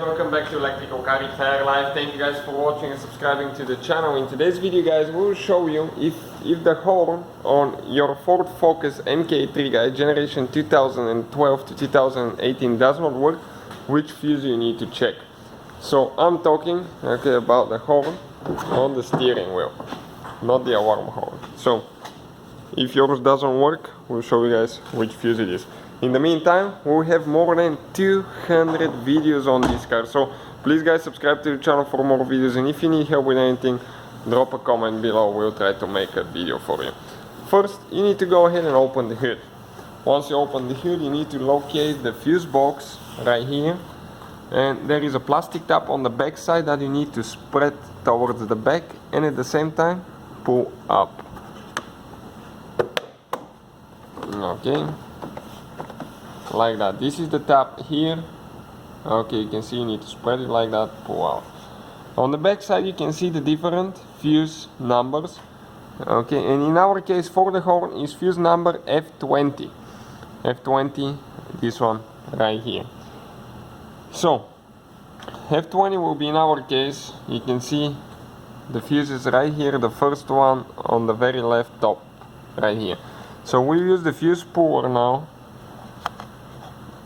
welcome back to Electrical Car Repair Live. Thank you guys for watching and subscribing to the channel. In today's video guys, we'll show you if the horn on your Ford Focus MK3 guys, generation 2012 to 2018 does not work, which fuse you need to check. So I'm talking about the horn on the steering wheel, not the alarm horn. So if yours doesn't work, we'll show you guys which fuse it is. In the meantime, we have more than 200 videos on this car, so please guys subscribe to the channel for more videos, and if you need help with anything, drop a comment below, we'll try to make a video for you. First, you need to go ahead and open the hood. Once you open the hood, you need to locate the fuse box right here, and there is a plastic tab on the back side that you need to spread towards the back and at the same time pull up. Okay, like that. This is the tab here. Okay, you can see you need to spread it like that, pull out. On the back side you can see the different fuse numbers. Okay, and in our case for the horn is fuse number F20. F20, this one right here. So F20 will be in our case, you can see the fuses right here, the first one on the very left top right here. So we'll use the fuse puller now.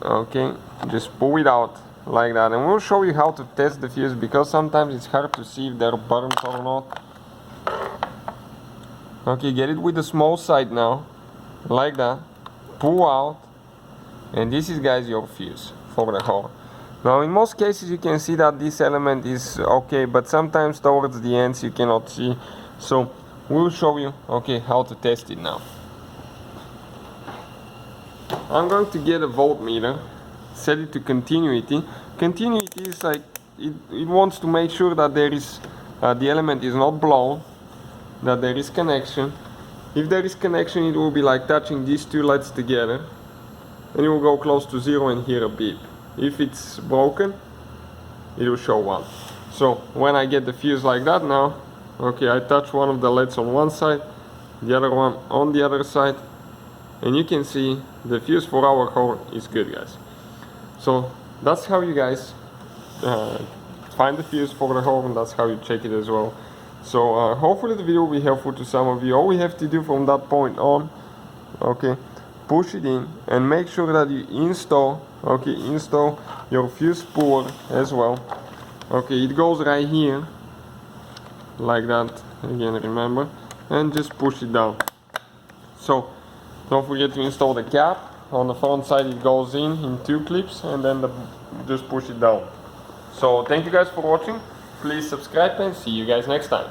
Okay, just pull it out like that, and we'll show you how to test the fuse, because sometimes it's hard to see if they're burnt or not. Okay, get it with the small side now, like that, pull out, and this is guys your fuse for the horn. Now in most cases you can see that this element is okay, but sometimes towards the ends you cannot see, so we'll show you how to test it now. I'm going to get a voltmeter, set it to continuity. Continuity is like, it wants to make sure that there is, the element is not blown, that there is connection. If there is connection, it will be like touching these two LEDs together, and it will go close to 0 and hear a beep. If it's broken, it will show 1. So when I get the fuse like that now, I touch one of the LEDs on one side, the other one on the other side, and you can see the fuse for our horn is good guys. So that's how you guys find the fuse for the horn, that's how you check it as well. So hopefully the video will be helpful to some of you. All we have to do from that point on, push it in and make sure that you install your fuse puller as well. It goes right here like that, again remember, and just push it down. So don't forget to install the cap. On the front side it goes in 2 clips, and then just push it down. So thank you guys for watching. Please subscribe and see you guys next time.